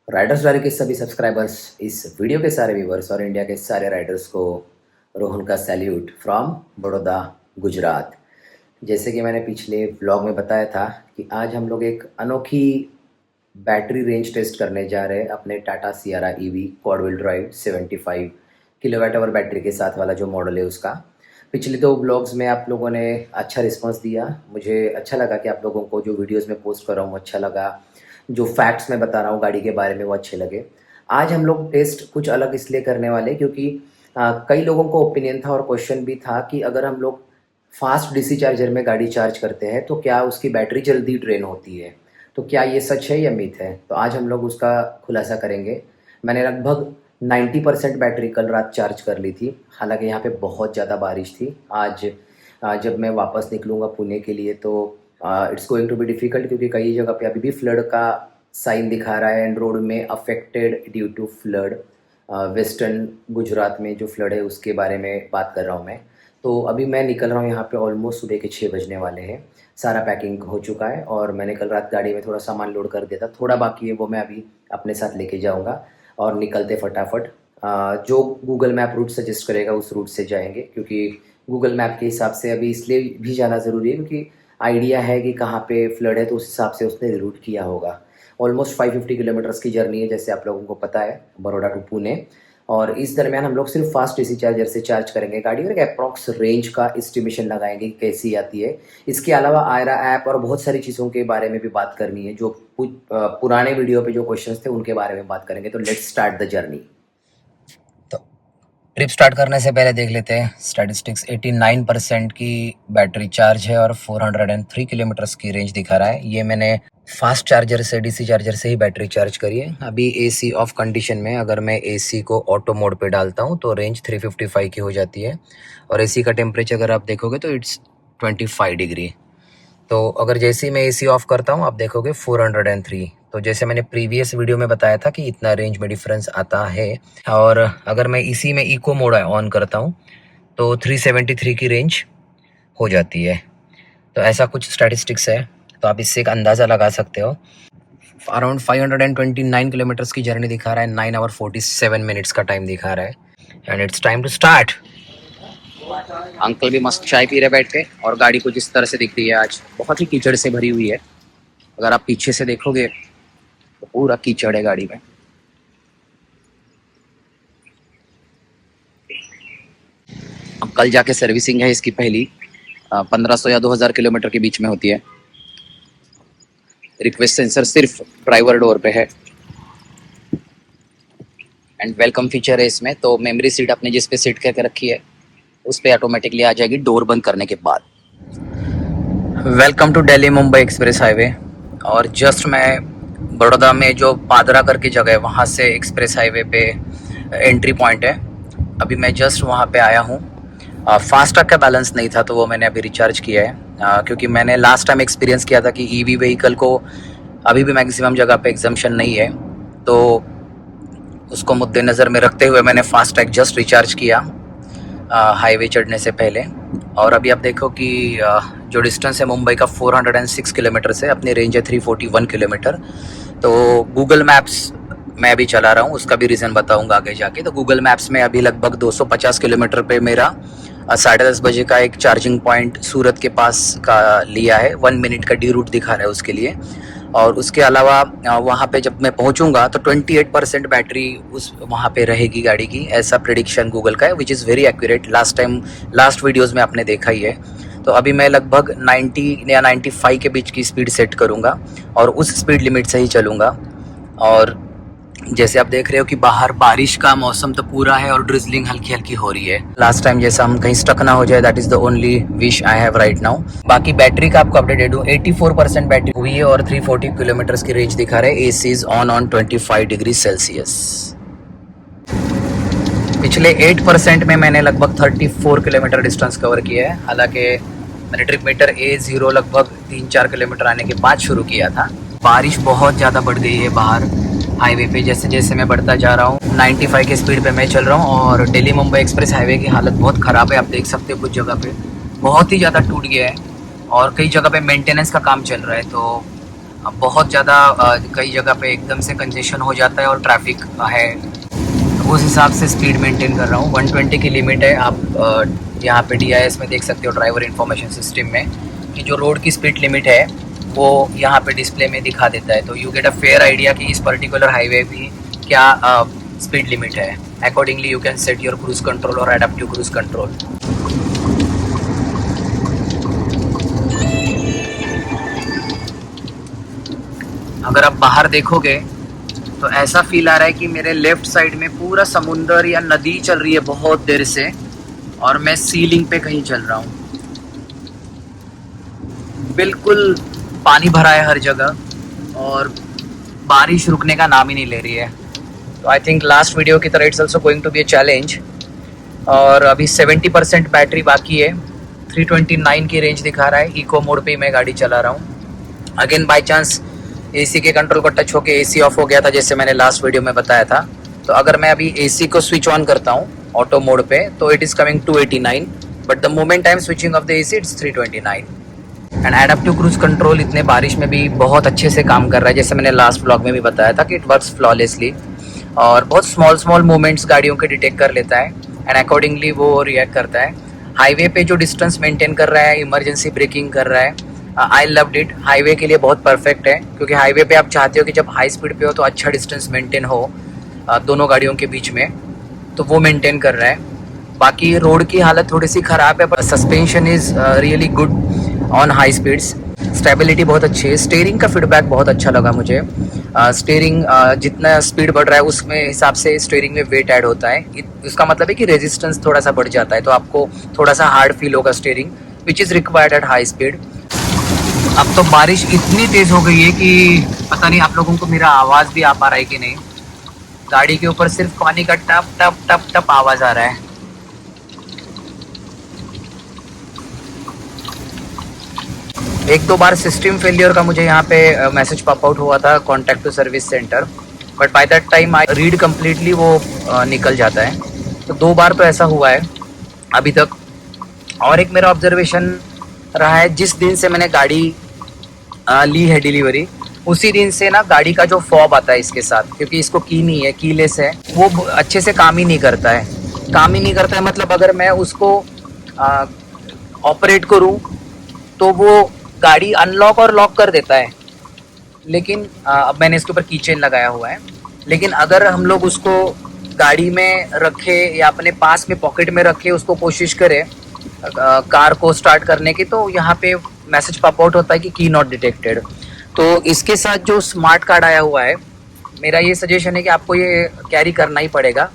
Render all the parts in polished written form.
Riders diary के सभी subscribers, इस वीडियो के सारे व्यूवर्स और इंडिया के सारे राइडर्स को रोहन का सैल्यूट फ्रॉम बड़ौदा, गुजरात। जैसे कि मैंने पिछले व्लॉग में बताया था कि आज हम लोग एक अनोखी बैटरी रेंज टेस्ट करने जा रहे हैं अपने Tata Sierra EV quad wheel drive 75 kilowatt hour battery के साथ वाला जो मॉडल है उसका। पिछले 2 व्लॉग्स में आप लोगों ने अच्छा रिस्पांस दिया। मुझे अच्छा लगा कि आप लोगों को जो वीडियोस में पोस्ट कर रहा हूँ अच्छा लगा, जो फैक्ट्स मैं बता रहा हूँ गाड़ी के बारे में वो अच्छे लगे। आज हम लोग टेस्ट कुछ अलग इसलिए करने वाले क्योंकि कई लोगों को ओपिनियन था और क्वेश्चन भी था कि अगर हम लोग फास्ट डीसी चार्जर में गाड़ी चार्ज करते हैं तो क्या उसकी बैटरी जल्दी ड्रेन होती है, तो क्या ये सच है या मिथ है। तो आज हम लोग उसका खुलासा करेंगे। मैंने लगभग 90% बैटरी कल रात चार्ज कर ली थी। हालांकि यहाँ पे बहुत ज़्यादा बारिश थी। आज जब मैं वापस निकलूँगा पुणे के लिए तो it's going to be difficult क्योंकि कई जगह पे अभी भी फ्लड का साइन दिखा रहा है एंड रोड में affected due to flood. Western Gujarat में जो फ्लड है उसके बारे में बात कर रहा हूँ मैं। तो अभी मैं निकल रहा हूँ यहाँ पे ऑलमोस्ट सुबह के 6 बजने वाले हैं। सारा पैकिंग हो चुका है और मैंने कल रात गाड़ी में थोड़ा सामान लोड कर दिया था, थोड़ा बाकी है वो मैं अभी अपने साथ लेके जाऊँगा और निकलते फटाफट जो गूगल मैप रूट सजेस्ट करेगा उस रूट से जाएंगे क्योंकि गूगल मैप के हिसाब से अभी इसलिए भी जाना ज़रूरी है क्योंकि आइडिया है कि कहाँ पे फ्लड है तो उस हिसाब से उसने रूट किया होगा। ऑलमोस्ट 550 किलोमीटर्स की जर्नी है जैसे आप लोगों को पता है, बड़ौदा टू पुणे। और इस दरमियान हम लोग सिर्फ फास्ट डीसी चार्जर से चार्ज करेंगे गाड़ी और एक अप्रॉक्स रेंज का एस्टिमेशन लगाएंगे कि कैसी आती है। इसके अलावा आयरा ऐप और बहुत सारी चीज़ों के बारे में भी बात करनी है। जो पुराने वीडियो पे जो क्वेश्चंस थे उनके बारे में बात करेंगे। तो लेट्स स्टार्ट द जर्नी। तो ट्रिप स्टार्ट करने से पहले देख लेते हैं स्टैटिस्टिक्स। 89% की बैटरी चार्ज है और 403 किलोमीटर्स की रेंज दिखा रहा है। ये मैंने फास्ट चार्जर से, डीसी चार्जर से ही बैटरी चार्ज करी है। अभी एसी ऑफ कंडीशन में अगर मैं एसी को ऑटो मोड पे डालता हूँ तो रेंज 355 की हो जाती है और एसी का टेम्परेचर अगर आप देखोगे तो इट्स 25 डिग्री। तो अगर जैसे ही मैं एसी ऑफ करता हूँ आप देखोगे 403। तो जैसे मैंने प्रीवियस वीडियो में बताया था कि इतना रेंज में डिफरेंस आता है। और अगर मैं इसी में इको मोड ऑन करता हूँ तो 373 की रेंज हो जाती है। तो ऐसा कुछ स्टैटिस्टिक्स है, तो आप इससे एक अंदाज़ा लगा सकते हो। अराउंड 529 किलोमीटर्स की जर्नी दिखा रहा है, 9 आवर 47 मिनट्स का टाइम दिखा रहा है and it's time to start. Uncle भी मस्त चाय पी रहे बैठ के और गाड़ी कुछ इस तरह से दिख रही है। आज बहुत ही कीचड़ से भरी हुई है। अगर आप पीछे से देखोगे तो पूरा कीचड़ है गाड़ी में। अब कल जाके सर्विसिंग है इसकी पहली। 1500 या 2000 किलोमीटर के बीच में होती है। रिक्वेस्ट सेंसर सिर्फ ड्राइवर डोर पे है एंड वेलकम फीचर है इसमें। तो मेमोरी सीट आपने जिस पे सीट करके रखी है उस पे ऑटोमेटिकली आ जाएगी डोर बंद करने के बाद। Welcome to Delhi Mumbai express highway. और जस्ट मैं बड़ौदा में जो पादरा करके जगह है वहाँ से एक्सप्रेस हाईवे पे एंट्री पॉइंट है। अभी मैं जस्ट वहाँ पे आया हूँ। फास्टैग का बैलेंस नहीं था तो वो मैंने अभी रिचार्ज किया है क्योंकि मैंने लास्ट टाइम एक्सपीरियंस किया था कि ईवी व्हीकल को अभी भी मैक्सिमम जगह पे एग्जम्पशन नहीं है। तो उसको मुद्देनज़र में रखते हुए मैंने फास्टैग जस्ट रिचार्ज किया हाईवे चढ़ने से पहले। और अभी आप देखो कि जो डिस्टेंस है मुंबई का 406 किलोमीटर से, अपनी रेंज है 341 किलोमीटर। तो गूगल मैप्स मैं अभी चला रहा हूँ, उसका भी रीज़न बताऊँगा आगे जाके। तो गूगल मैप्स में अभी लगभग 250 किलोमीटर पे मेरा 10:30 बजे का एक चार्जिंग पॉइंट सूरत के पास का लिया है। 1 मिनट का डी रूट दिखा रहा है उसके लिए। और उसके अलावा वहाँ पे जब मैं पहुँचूँगा तो 28% बैटरी उस वहाँ पे रहेगी गाड़ी की, ऐसा प्रेडिक्शन गूगल का है, which is very accurate. Last videos में आपने देखा ही है। तो अभी मैं लगभग 90 या 95 के बीच की स्पीड सेट करूँगा और उस स्पीड लिमिट से ही चलूँगा। और जैसे आप देख रहे हो कि बाहर बारिश का मौसम तो पूरा है और ड्रिजलिंग हल्की हल्की हो रही है। लास्ट टाइम जैसा हम कहीं स्टक ना हो जाए, that is the only wish I have right now. बाकी बैटरी का आपको अपडेट दे दूं, 84% बैटरी हुई है और 340 किलोमीटर की रेंज दिखा रहा है। AC is on 25 degree Celsius. पिछले 8% में मैंने लगभग 34 किलोमीटर डिस्टेंस कवर किया है। हालांकि मैंने ट्रिप मीटर A0 लगभग 3-4 किलोमीटर आने के बाद शुरू किया था। बारिश बहुत ज़्यादा बढ़ गई है बाहर हाईवे पे। जैसे जैसे मैं बढ़ता जा रहा हूँ 95 के स्पीड पे मैं चल रहा हूँ और दिल्ली मुंबई एक्सप्रेस हाईवे की हालत बहुत ख़राब है। आप देख सकते हो कुछ जगह पे बहुत ही ज़्यादा टूट गया है और कई जगह पे मेंटेनेंस का काम चल रहा है। तो बहुत ज़्यादा कई जगह पे एकदम से कंजेशन हो जाता है और ट्रैफिक है, तो उस हिसाब से स्पीड मेंटेन कर रहा हूँ। 120 की लिमिट है। आप यहाँ पे DIS में देख सकते हो, ड्राइवर इंफॉर्मेशन सिस्टम में, कि जो रोड की स्पीड लिमिट है वो यहाँ पे डिस्प्ले में दिखा देता है, तो you get a fair idea कि इस पर्टिकुलर हाईवे भी क्या स्पीड लिमिट है। Accordingly you can set your cruise control और एडेप्टिव क्रूज कंट्रोल। अगर आप बाहर देखोगे तो ऐसा फील आ रहा है कि मेरे लेफ्ट साइड में पूरा समुंदर या नदी चल रही है बहुत देर से, और मैं सीलिंग पे कहीं चल रहा हूँ। बिल्कुल पानी भरा है हर जगह और बारिश रुकने का नाम ही नहीं ले रही है। तो आई थिंक लास्ट वीडियो की तरह it's also going to be a challenge. और अभी 70% बैटरी बाकी है। 329 की रेंज दिखा रहा है। इको मोड पे ही मैं गाड़ी चला रहा हूँ। अगेन बाई चांस AC के कंट्रोल को टच होके AC ऑफ हो गया था, जैसे मैंने लास्ट वीडियो में बताया था। तो अगर मैं अभी AC को स्विच ऑन करता हूँ ऑटो मोड पे, तो it is coming 289, but the moment I am switching off the AC it's 329। And adaptive cruise control इतने बारिश में भी बहुत अच्छे से काम कर रहा है, जैसे मैंने लास्ट व्लॉग में भी बताया था कि इट वर्क्स फ्लॉलेसली, और बहुत स्मॉल स्मॉल मूवमेंट्स गाड़ियों के डिटेक्ट कर लेता है एंड अकॉर्डिंगली वो रिएक्ट करता है। हाईवे पे जो डिस्टेंस मेंटेन कर रहा है, इमरजेंसी ब्रेकिंग कर रहा है, आई लव्ड इट। हाईवे के लिए बहुत परफेक्ट है, क्योंकि हाईवे पे आप चाहते हो कि जब हाई स्पीड पे हो तो अच्छा डिस्टेंस मेंटेन हो दोनों गाड़ियों के बीच में, तो वो मेंटेन कर रहा है। बाकी रोड की हालत थोड़ी सी ख़राब है, पर suspension is really good on high speeds. Stability बहुत अच्छी है। स्टीयरिंग का फीडबैक बहुत अच्छा लगा मुझे। स्टीयरिंग जितना स्पीड बढ़ रहा है उसमें हिसाब से स्टीयरिंग में वेट ऐड होता है। इसका मतलब है कि रेजिस्टेंस थोड़ा सा बढ़ जाता है, तो आपको थोड़ा सा हार्ड फील होगा steering, which is required at high speed. अब तो बारिश इतनी तेज़ हो गई है कि पता नहीं आप लोगों को मेरा आवाज़ भी आ पा रहा है कि नहीं। गाड़ी के ऊपर सिर्फ पानी का टप टप टप टप आवाज़ आ रहा है। एक दो बार सिस्टम फेलियर का मुझे यहाँ पे मैसेज पॉप आउट हुआ था, contact to service centre, but by that time I read completely वो निकल जाता है। तो दो बार तो ऐसा हुआ है अभी तक। और एक मेरा ऑब्जर्वेशन रहा है, जिस दिन से मैंने गाड़ी ली है डिलीवरी, उसी दिन से ना गाड़ी का जो फॉब आता है इसके साथ, क्योंकि इसको की नहीं है, कीलेस है, वो अच्छे से काम ही नहीं करता है। काम ही नहीं करता है मतलब अगर मैं उसको ऑपरेट करूँ तो वो गाड़ी अनलॉक और लॉक कर देता है, लेकिन अब मैंने इसके ऊपर की चेन लगाया हुआ है। लेकिन अगर हम लोग उसको गाड़ी में रखे या अपने पास में पॉकेट में रखे उसको कोशिश करें कार को स्टार्ट करने की, तो यहाँ पे मैसेज पॉप आउट होता है कि की नॉट डिटेक्टेड। तो इसके साथ जो स्मार्ट कार्ड आया हुआ है, मेरा ये सजेशन है कि आपको ये कैरी करना ही पड़ेगा।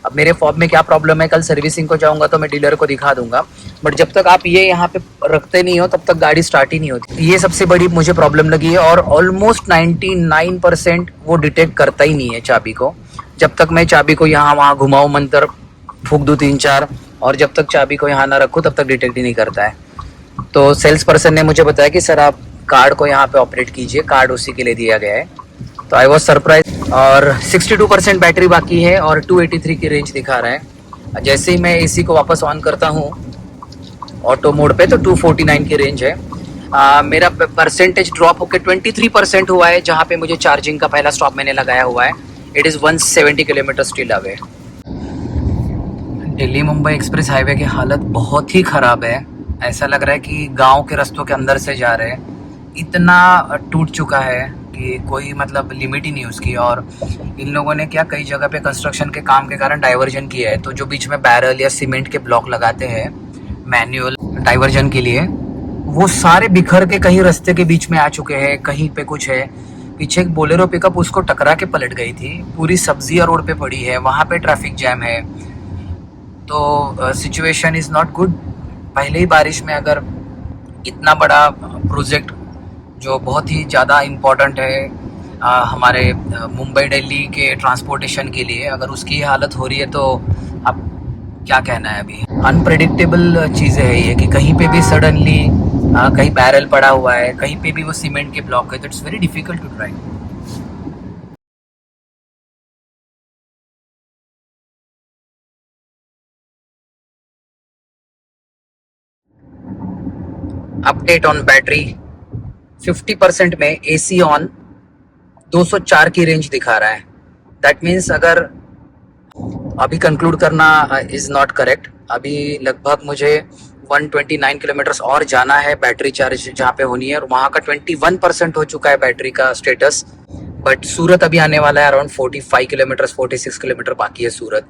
अब मेरे फॉब में क्या प्रॉब्लम है, कल सर्विसिंग को जाऊंगा तो मैं डीलर को दिखा दूंगा, बट जब तक आप ये यहाँ पे रखते नहीं हो तब तक गाड़ी स्टार्ट ही नहीं होती। ये सबसे बड़ी मुझे प्रॉब्लम लगी है, और ऑलमोस्ट 99% वो डिटेक्ट करता ही नहीं है चाबी को। जब तक मैं चाबी को यहाँ वहाँ घुमाऊँ, मंतर फूक दूँ 3-4, और जब तक चाबी को यहाँ ना रखूँ तब तक डिटेक्ट ही नहीं करता है। तो सेल्स पर्सन ने मुझे बताया कि सर आप कार्ड को यहाँ पे ऑपरेट कीजिए, कार्ड उसी के लिए दिया गया है। तो आई वॉज सरप्राइज। और 62% बैटरी बाकी है और 283 की रेंज दिखा रहा है। जैसे ही मैं AC को वापस ऑन करता हूँ ऑटो मोड पे, तो 249 की रेंज है। मेरा परसेंटेज ड्रॉप होकर 23% हुआ है, जहाँ पे मुझे चार्जिंग का पहला स्टॉप मैंने लगाया हुआ है। It is 170 kilometre still away. Delhi Mumbai express highway की हालत बहुत ही ख़राब है। ऐसा लग रहा है कि गांव के रास्तों के अंदर से जा रहे हैं। इतना टूट चुका है कि कोई मतलब लिमिट ही नहीं उसकी। और इन लोगों ने क्या, कई जगह पे कंस्ट्रक्शन के काम के कारण डाइवर्जन किया है, तो जो बीच में बैरल या सीमेंट के ब्लॉक लगाते हैं मैनुअल डाइवर्जन के लिए, वो सारे बिखर के कहीं रास्ते के बीच में आ चुके हैं, कहीं पे कुछ है। पीछे एक बोलेरो पिकअप उसको टकरा के पलट गई थी, पूरी सब्जियां रोड पे पड़ी है, वहाँ पे ट्रैफिक जैम है। तो सिचुएशन इज़ नॉट गुड। पहले ही बारिश में अगर इतना बड़ा प्रोजेक्ट जो बहुत ही ज़्यादा इम्पोर्टेंट है हमारे मुंबई दिल्ली के ट्रांसपोर्टेशन के लिए, अगर उसकी हालत हो रही है, तो अब क्या कहना है। अभी अनप्रेडिक्टेबल चीज़ें हैं ये, कि कहीं पे भी सडनली कहीं बैरल पड़ा हुआ है, कहीं पे भी वो सीमेंट के ब्लॉक है, तो it's very difficult to drive. Update on battery 50% में AC ऑन 204 की रेंज दिखा रहा है। दैट मीन्स अगर अभी कंक्लूड करना इज नॉट करेक्ट। अभी लगभग मुझे 129 किलोमीटर्स और जाना है बैटरी चार्ज जहाँ पे होनी है, और वहाँ का 21% हो चुका है बैटरी का स्टेटस। बट सूरत अभी आने वाला है, अराउंड 45 किलोमीटर्स 46 किलोमीटर बाकी है सूरत।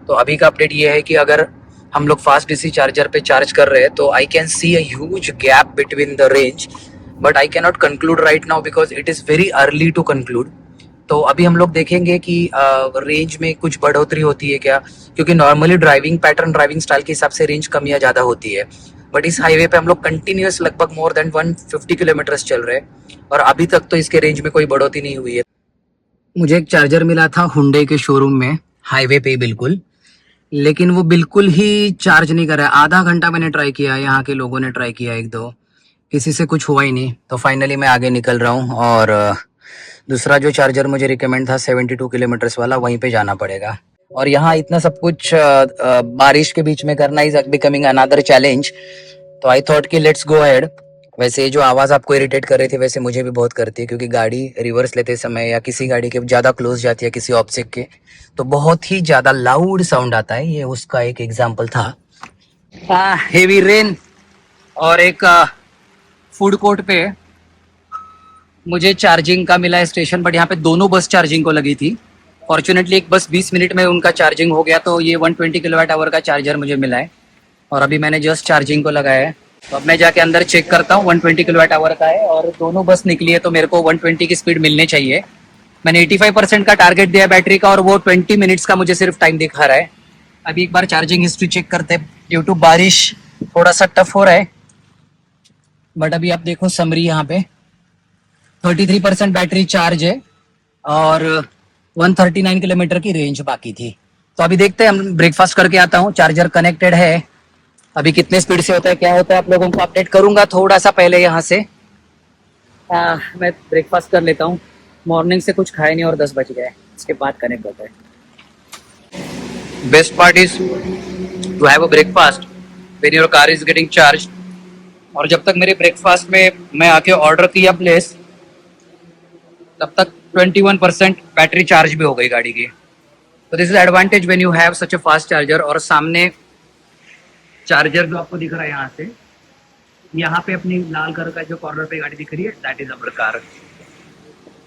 तो अभी का अपडेट ये है कि अगर हम लोग फास्ट डीसी चार्जर पे चार्ज कर रहे हैं तो I can see a huge gap between the range, but I can not conclude right now because it is very early to conclude. तो अभी हम लोग देखेंगे कि रेंज में कुछ बढ़ोतरी होती है क्या, क्योंकि normally driving pattern, driving style के हिसाब से रेंज कम या ज़्यादा होती है। बट इस हाईवे पे हम लोग कंटिन्यूस लगभग मोर देन 150 किलोमीटर्स चल रहे हैं और अभी तक तो इसके रेंज में कोई बढ़ोतरी नहीं हुई है। मुझे एक चार्जर मिला था हुंडई के शोरूम में, हाईवे पे बिल्कुल, लेकिन वो बिल्कुल ही चार्ज नहीं कर रहा है। आधा घंटा मैंने ट्राई किया, यहाँ के लोगों ने ट्राई किया एक दो, किसी से कुछ हुआ ही नहीं। तो फाइनली मैं आगे निकल रहा हूँ और दूसरा जो चार्जर मुझे रिकमेंड था 72 किलोमीटर्स वाला, वहीं पे जाना पड़ेगा। और यहाँ इतना सब कुछ बारिश के बीच में करना इज बिकमिंग अनदर चैलेंज। तो आई थॉट कि लेट्स गो अहेड। वैसे ये जो आवाज़ आपको इरिटेट कर रही थी, वैसे मुझे भी बहुत करती है, क्योंकि गाड़ी रिवर्स लेते समय या किसी गाड़ी के ज़्यादा क्लोज जाती है किसी ऑब्जेक्ट के, तो बहुत ही ज़्यादा लाउड साउंड आता है। ये उसका एक एग्जाम्पल था। हेवी रेन और एक फूड कोर्ट पे मुझे चार्जिंग का मिला है स्टेशन, बट यहाँ पे दोनों बस चार्जिंग को लगी थी। फॉर्चुनेटली एक बस 20 मिनट में उनका चार्जिंग हो गया, तो ये 120 किलोवाट आवर का चार्जर मुझे मिला है और अभी मैंने जस्ट चार्जिंग को लगाया है। तो अब मैं जाके अंदर चेक करता हूँ। 120 किलोवाट आवर का है और दोनों बस निकली है, तो मेरे को 120 की स्पीड मिलनी चाहिए। मैंने 85% का टारगेट दिया बैटरी का और वो 20 मिनट्स का मुझे सिर्फ टाइम दिखा रहा है। अभी एक बार चार्जिंग हिस्ट्री चेक करते हैं। ड्यू टू बारिश थोड़ा सा टफ हो रहा है, बट अभी आप देखो समरी यहाँ पे 33% बैटरी चार्ज है और 139 किलोमीटर की रेंज बाकी थी। तो अभी देखते हैं, हम ब्रेकफास्ट करके आता हूँ। चार्जर कनेक्टेड है, अभी कितने स्पीड से होता है क्या होता है आप लोगों को अपडेट करूंगा थोड़ा सा पहले यहाँ से। मैं ब्रेकफास्ट कर लेता हूँ। मॉर्निंग से कुछ खाए नहीं और 10 बज गए, इसके बाद कनेक्ट होता है। Best part is to have a breakfast when your car is getting charge. और जब तक मेरे ब्रेकफास्ट में मैं आके ऑर्डर किया प्लेस, तब तक 21% बैटरी चार्ज भी हो गई गाड़ी की। तो this is advantage when you have such a fast charger. और सामने चार्जर जो आपको दिख रहा है यहाँ से, यहाँ पे अपनी लाल कलर का जो कॉर्नर पे गाड़ी दिख रही है, दैट इज अवर कार।